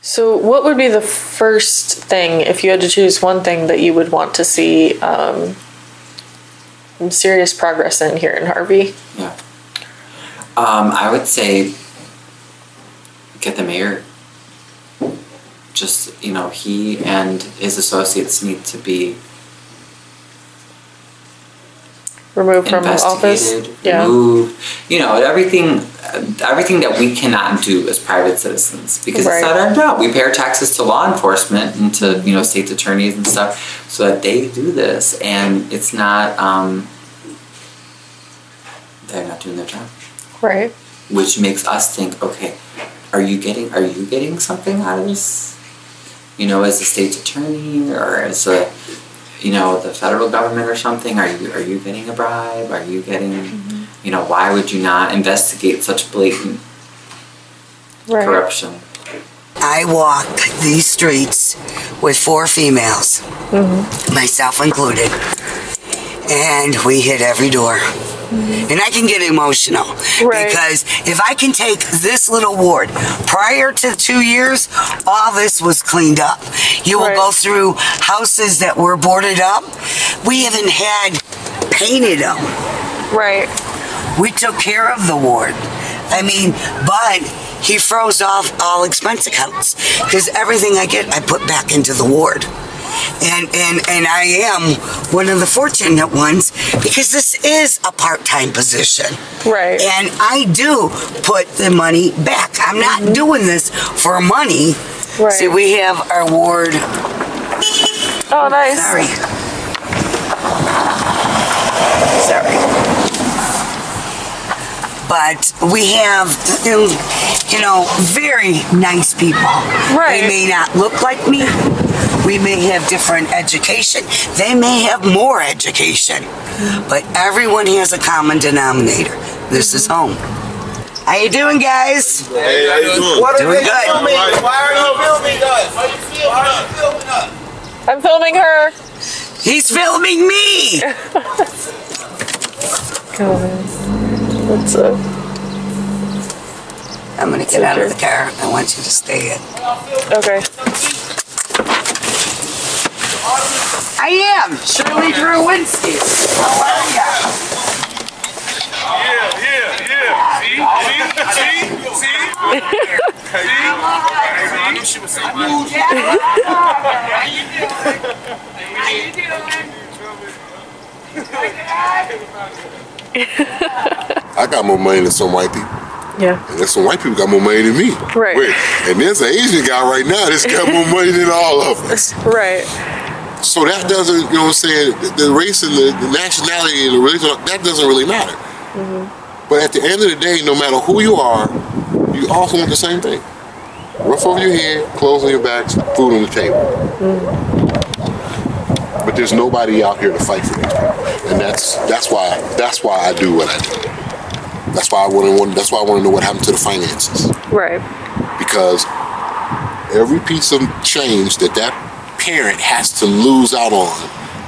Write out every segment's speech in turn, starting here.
So what would be the first thing, if you had to choose one thing that you would want to see serious progress in here in Harvey? Yeah. I would say get the mayor. Just, he and his associates need to be removed from office. Removed. Everything that we cannot do as private citizens, because it's not our job. We pay our taxes to law enforcement and to state attorneys and stuff, so that they do this, and it's not they're not doing their job. Right. Which makes us think, okay, are you getting something out of this? As a state attorney or as the federal government or something, are you getting a bribe? Are you getting, why would you not investigate such blatant corruption? I walk these streets with 4 females, myself included, and we hit every door. And I can get emotional because if I can take this little ward, prior to 2 years, all this was cleaned up. You will go through houses that were boarded up. We haven't had painted them. Right. We took care of the ward. But he froze off all expense accounts because everything I get, I put back into the ward. And I am one of the fortunate ones because this is a part-time position. Right. And I do put the money back. I'm not doing this for money. Right. See, we have our ward. Oh, nice. Sorry. But we have, very nice people. Right. They may not look like me. We may have different education. They may have more education. But everyone has a common denominator. This is home. How you doing, guys? Hey, how you doing? Doing good. Why are you filming us? Why are you filming us? I'm filming her. He's filming me. What's up? I'm going to get out of the car. I want you to stay in. Okay. I am Shirley Drewenski. How are ya? I got more money than some white people. Yeah. And there's some white people got more money than me. Right. Wait, and there's an Asian guy right now that's got more money than all of us. Right. So that doesn't, the race and the nationality and the religion, that doesn't really matter. But at the end of the day, no matter who you are, you also want the same thing. Roof over your head, clothes on your backs, food on the table. But there's nobody out here to fight for these people. And that's why I do what I do. That's why I want to know what happened to the finances. Right. Because every piece of change that parent has to lose out on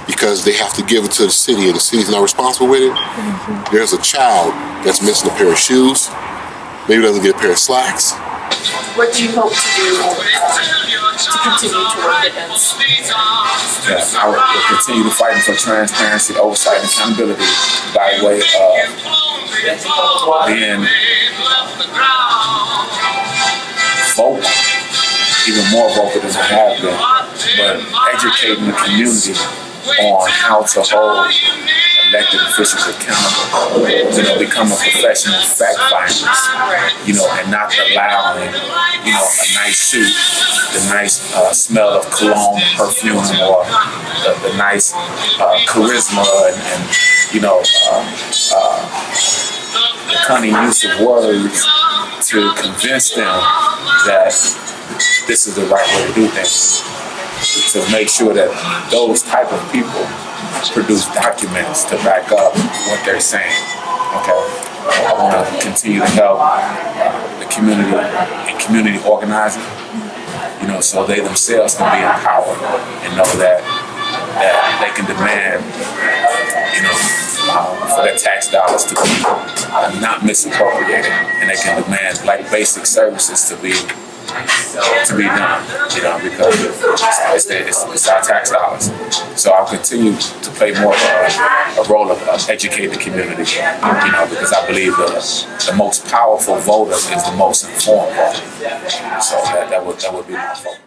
because they have to give it to the city and the city's not responsible with it. There's a child that's missing a pair of shoes, maybe doesn't get a pair of slacks. What do you hope to do to continue to work against? I will continue to fight for transparency, oversight, and accountability by way of being vocal, even more vocal than I have been, but educating the community on how to hold elected officials accountable, become a professional fact finders, and not allowing, a nice suit, the nice smell of cologne, perfume, or the nice charisma and the cunning use of words to convince them that this is the right way to do things. To make sure that those type of people produce documents to back up what they're saying. Okay, I want to continue to help the community and community organizing, so they themselves can be empowered and know that they can demand, for their tax dollars to be not misappropriated, and they can demand like basic services to be to be done, because it's our tax dollars. So I'll continue to play more of a role of educating the community, because I believe the most powerful voter is the most informed voter. So that would be my focus.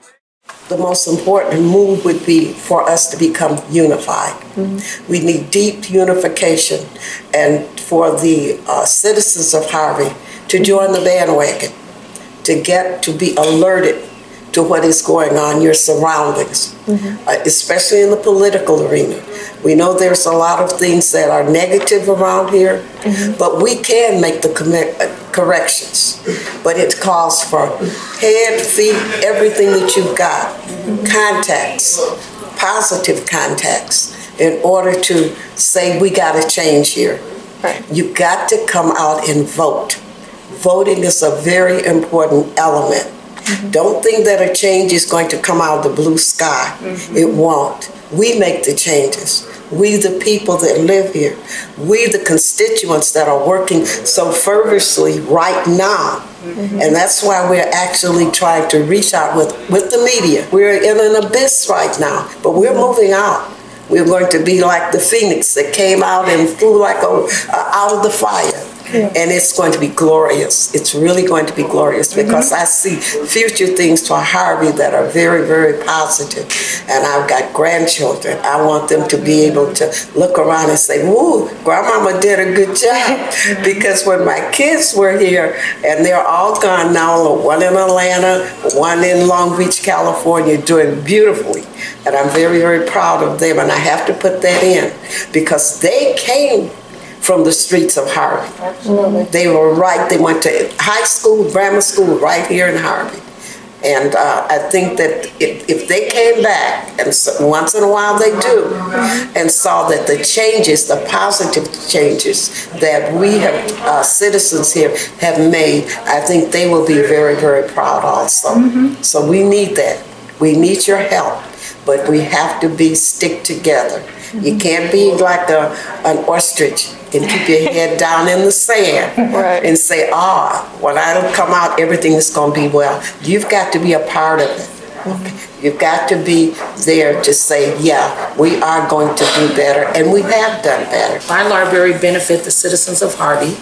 The most important move would be for us to become unified. We need deep unification, and for the citizens of Harvey to join the bandwagon, to be alerted to what is going on in your surroundings, especially in the political arena. We know there's a lot of things that are negative around here, but we can make the corrections. But it calls for head, feet, everything that you've got, contacts, positive contacts, in order to say we got to change here. Right. You've got to come out and vote. Voting is a very important element. Don't think that a change is going to come out of the blue sky. It won't. We make the changes. We, the people that live here. We, the constituents that are working so fervently right now. And that's why we're actually trying to reach out with the media. We're in an abyss right now, but we're moving out. We're going to be like the phoenix that came out and flew like out of the fire. And it's going to be glorious. It's really going to be glorious, because I see future things for Harvey that are very, very positive. And I've got grandchildren. I want them to be able to look around and say, woo, grandmama did a good job. Because when my kids were here, and they're all gone now, one in Atlanta, one in Long Beach, California, doing beautifully. And I'm very, very proud of them. And I have to put that in, because they came from the streets of Harvey. Absolutely. They were right. They went to high school, grammar school, right here in Harvey. And I think that if they came back, and once in a while they do, and saw that the changes, the positive changes that we have, citizens here have made, I think they will be very, very proud also. So we need that. We need your help, but we have to stick together. You can't be like an ostrich and keep your head down in the sand and say, when I don't come out, everything is going to be well. You've got to be a part of it. You've got to be there to say, yeah, we are going to do better, and we have done better. My library benefit the citizens of Harvey,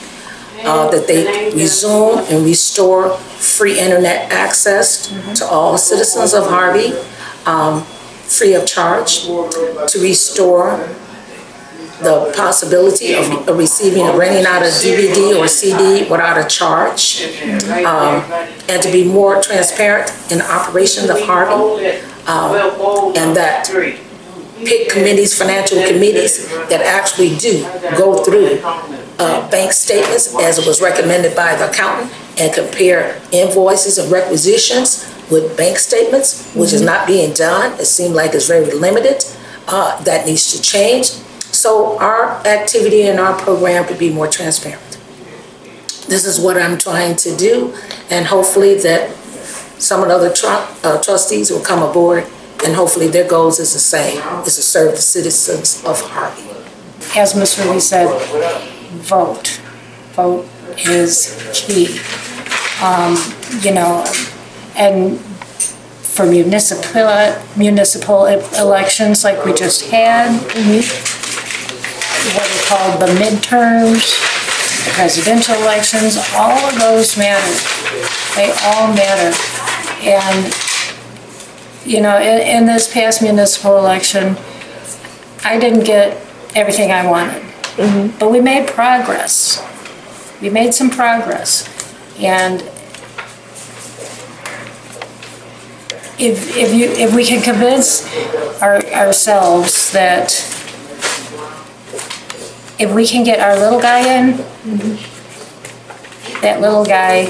that they resume and restore free internet access to all citizens of Harvey, free of charge, to restore the possibility of receiving or renting out a DVD or CD without a charge, and to be more transparent in the operation of Harvey, and that pick committees, financial committees that actually do go through bank statements as it was recommended by the accountant, and compare invoices and requisitions with bank statements, which is not being done. It seems like it's very limited. That needs to change. So our activity and our program could be more transparent. This is what I'm trying to do, and hopefully that some of the other trustees will come aboard, and hopefully their goals is the same, is to serve the citizens of Harvey. As Ms. Shirley said, vote. Vote is key. And for municipal elections like we just had, what are called the midterms, the presidential elections, all of those matter. They all matter. And, in this past municipal election, I didn't get everything I wanted, but we made progress. We made some progress. And if we can convince ourselves that if we can get our little guy in, that little guy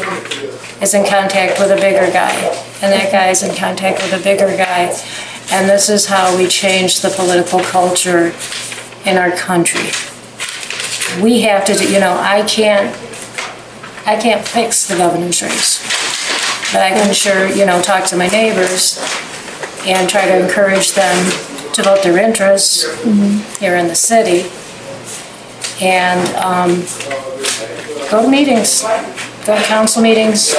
is in contact with a bigger guy, and that guy is in contact with a bigger guy, and this is how we change the political culture in our country. We have to do, I can't fix the governor's race, but I can sure, talk to my neighbors and try to encourage them to vote their interests here in the city, and go to meetings, go to council meetings,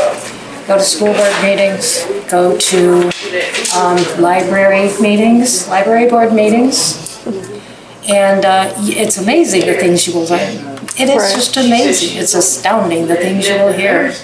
go to school board meetings, go to library meetings, library board meetings. And it's amazing the things you will learn. It is just amazing. It's astounding the things you will hear.